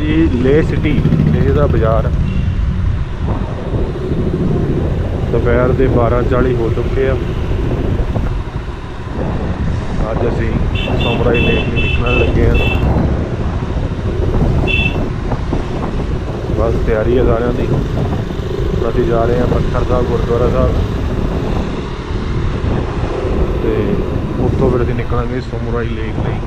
जी ले सिटी लेह का बाज़ार। दोपहर के 12:40 हो चुके हैं। अज असी सोमराई लेक में निकलने लगे हैं। बस तैयारी है सारिਆਂ ਦੀ। ਅਸੀਂ जा रहे हैं पत्थर साहब गुरुद्वारा साहब ਤੇ ਉੱਥੋਂ ਫਿਰ ਅਸੀਂ ਨਿਕਲਾਂਗੇ ਸੋਮਰਾਈ ਲੇਕ ਲਈ।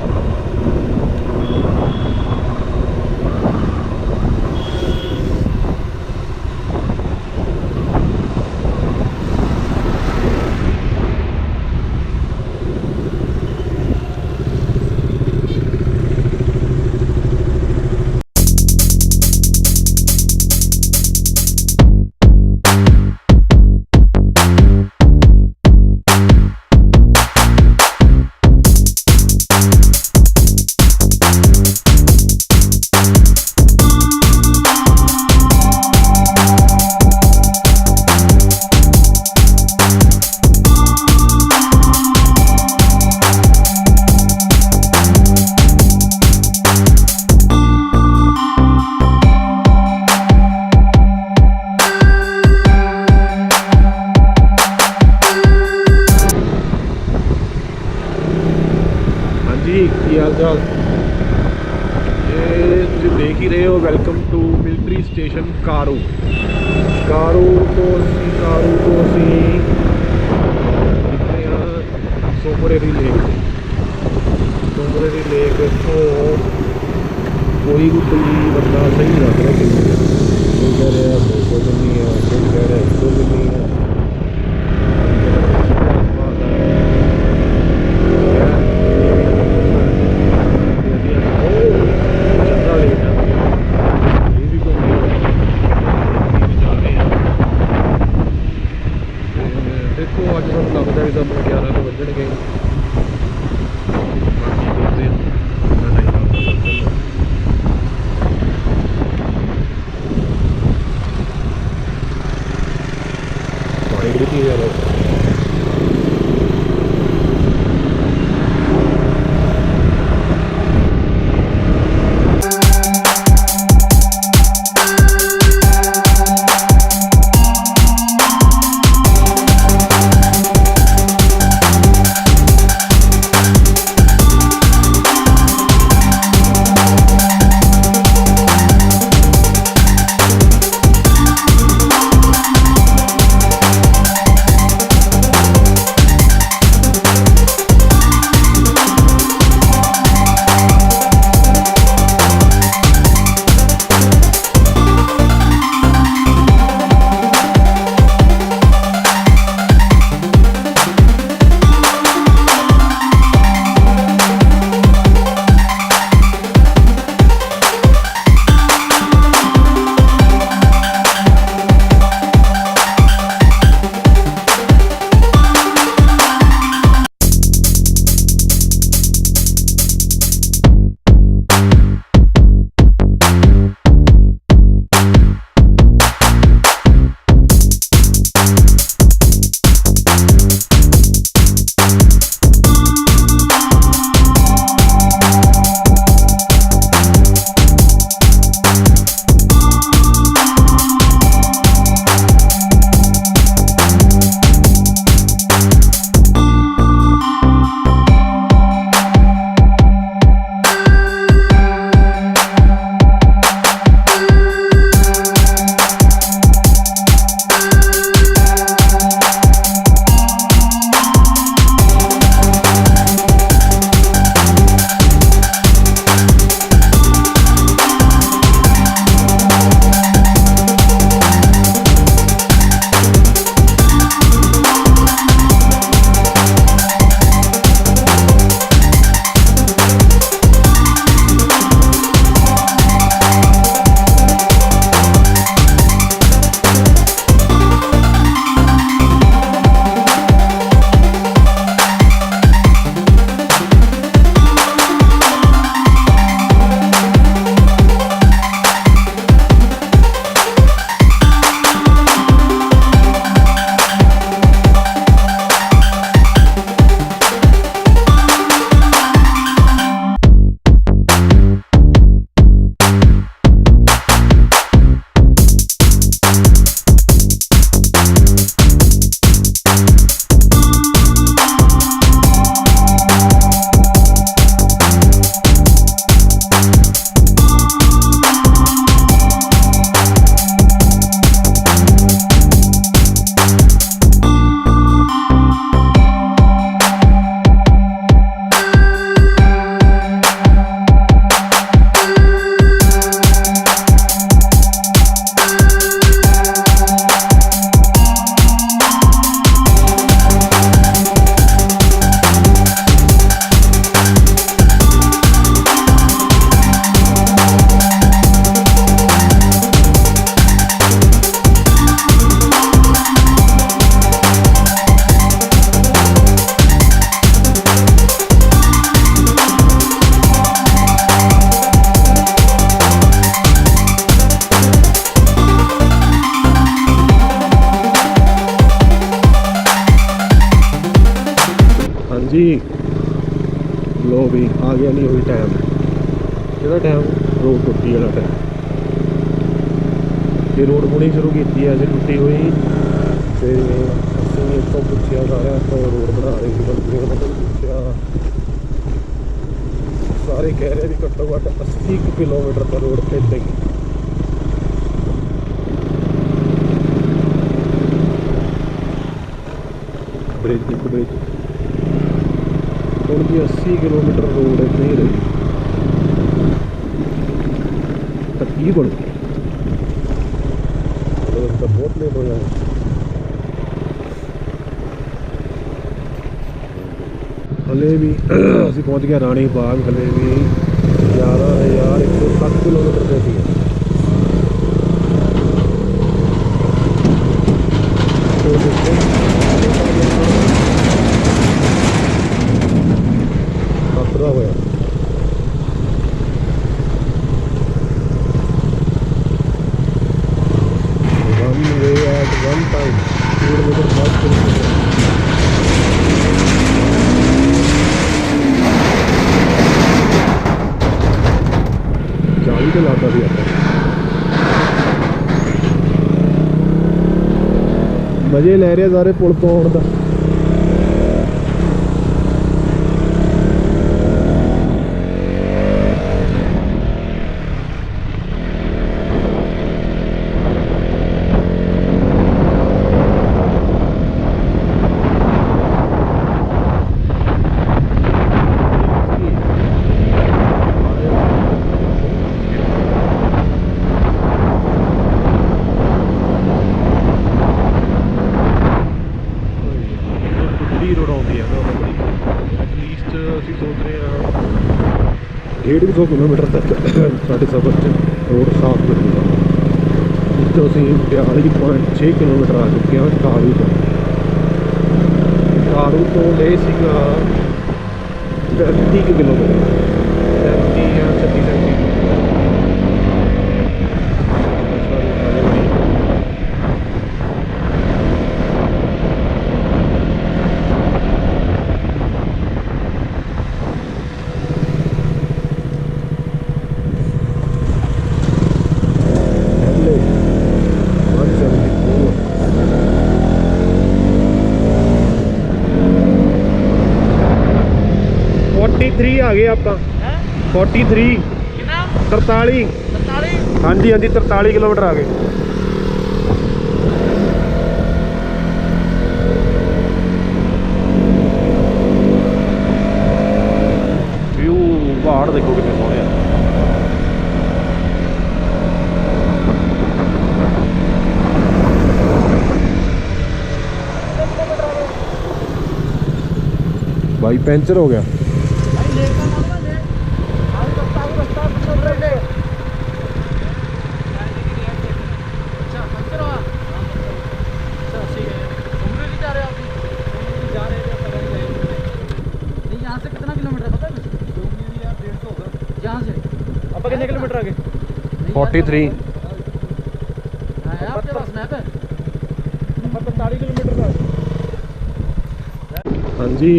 की हाल चाल। ये तुम देख ही रहे हो वेलकम टू मिलिट्री स्टेशन कारू। कारू तो असी निकले हाँ सोमरेरी लेक। सोमरेरी लेक तो कोई बंदा सही नहीं रख रहा। कोई कह रहा है 200 कितनी है, कोई कह रहा है 100 कितनी है। जी लो भी आ गया नहीं वही टाइम कि टाइम रोड टुट्टी वाला टाइम तो रोड होनी शुरू की अभी टुट्टी हुई तो असं इतों पूछा सारे तो रोड बना रही थी बल्कि पूछा सारे कह रहे भी घट्टो घट्ट 80 किलोमीटर का रोड इदा ही ब्रिज एक ब्रिज ਹੁਣ ਜੀ 80 किलोमीटर रोड इतना ही रही तो की बनू तो बहुत लेट हो जाए हले भी असी पहुँच गया रानी बाग हले भी 11,107 किलोमीटर पे थी खतरा होया one way at one time speed में 5 किलोमीटर चाली तो लाता भी आता मजे ले रहे सारे पुल तो आने का डेढ़ 100 किलोमीटर तक साढ़े सफर रोड साफ मिलेगा जिससे असी 42.6 किलोमीटर आ चुके हैं कारू तो ले 35 किलोमीटर 35 या 36 आ गए आप 43 43 हाँ जी हाँ जी 43 किलोमीटर आ गए व्यू पहाड़ देखो कितने सोहने भाई पंचर हो गया कितने किलोमीटर आगे 43 आपके पास मैप है 45 किलोमीटर का हाँ जी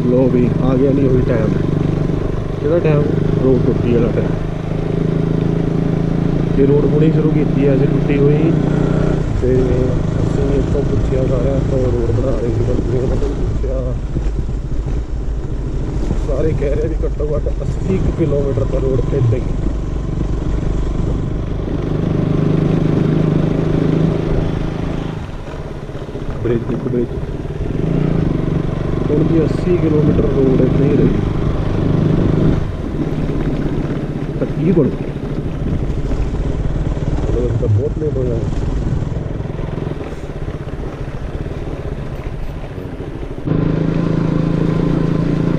लो भी आ गया नहीं वही टाइम कि टाइम रोड टुट्टी वाला टाइम तो रोड होनी शुरू की अभी टुट्टी हुई तो असं इतों पूछा सारे तो रोड बना रही थी बल्कि पूछा सारे कह रहे भी घट्टो घट्ट 80 किलोमीटर का रोड इदा ही ब्रिज एक ब्रिज ਹੁਣ जी 80 किलोमीटर रोड इतना ही रही तो की बनू तो बहुत लेट हो जाए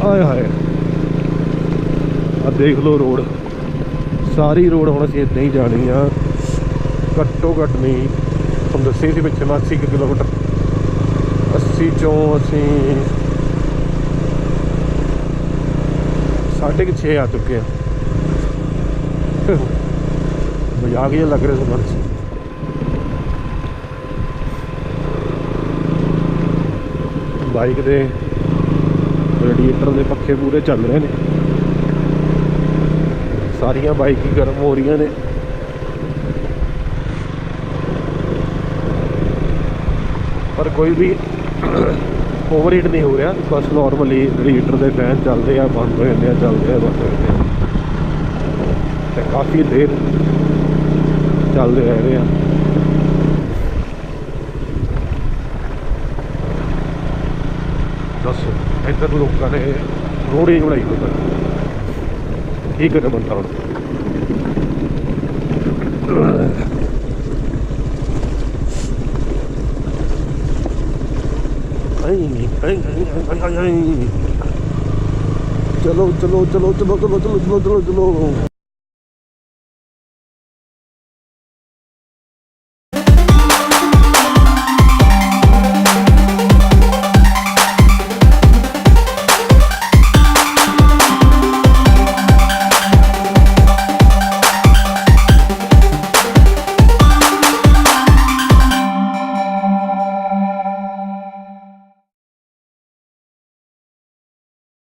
आए हाय देख लो रोड सारी रोड हम असीं इदां ही जानी आ घट्टो घट्ट नहीं तुम दसी सी पिछे मैं 80 किलोमीटर 80 चों असीं 6:30 आ चुके हैं मजाक ही लग रहा सफर बाइक दे ਰੇਡੀਏਟਰ ਦੇ ਪੱਖੇ ਪੂਰੇ ਚੱਲ ਰਹੇ ਨੇ, ਸਾਰੀਆਂ ਬਾਈਕ ਹੀ ਗਰਮ ਹੋ ਰਹੀਆਂ ਨੇ। ਪਰ ਕੋਈ ਵੀ ਓਵਰ ਹੀਟ ਨਹੀਂ ਹੋ ਰਿਹਾ, ਬਸ ਨੋਰਮਲੀ ਰੇਡੀਏਟਰ ਦੇ ਫੈਨ ਚੱਲਦੇ ਆ, ਬੰਦ ਹੋ ਜਾਂਦੇ ਆ, ਚੱਲਦੇ ਆ, ਬੰਦ ਹੋ ਜਾਂਦੇ ਆ, ਤੇ ਕਾਫੀ ਦੇਰ ਚੱਲਦੇ ਰਹਿ ਰਹੇ ਆ। ਦੱਸੋ ਇੱਧਰ ਲੋਕਾਂ ਨੇ ਰੋਡ ਹੀ ਬਣਾਈ ਹੁੰਦਾ, ਕੀ ਕਰੇ ਬੰਦਾ ਹੁਣ। ਚਲੋ ਚਲੋ ਚਲੋ ਚਲੋ ਚਲੋ ਚਲੋ ਚਲੋ ਚਲੋ ਚਲੋ।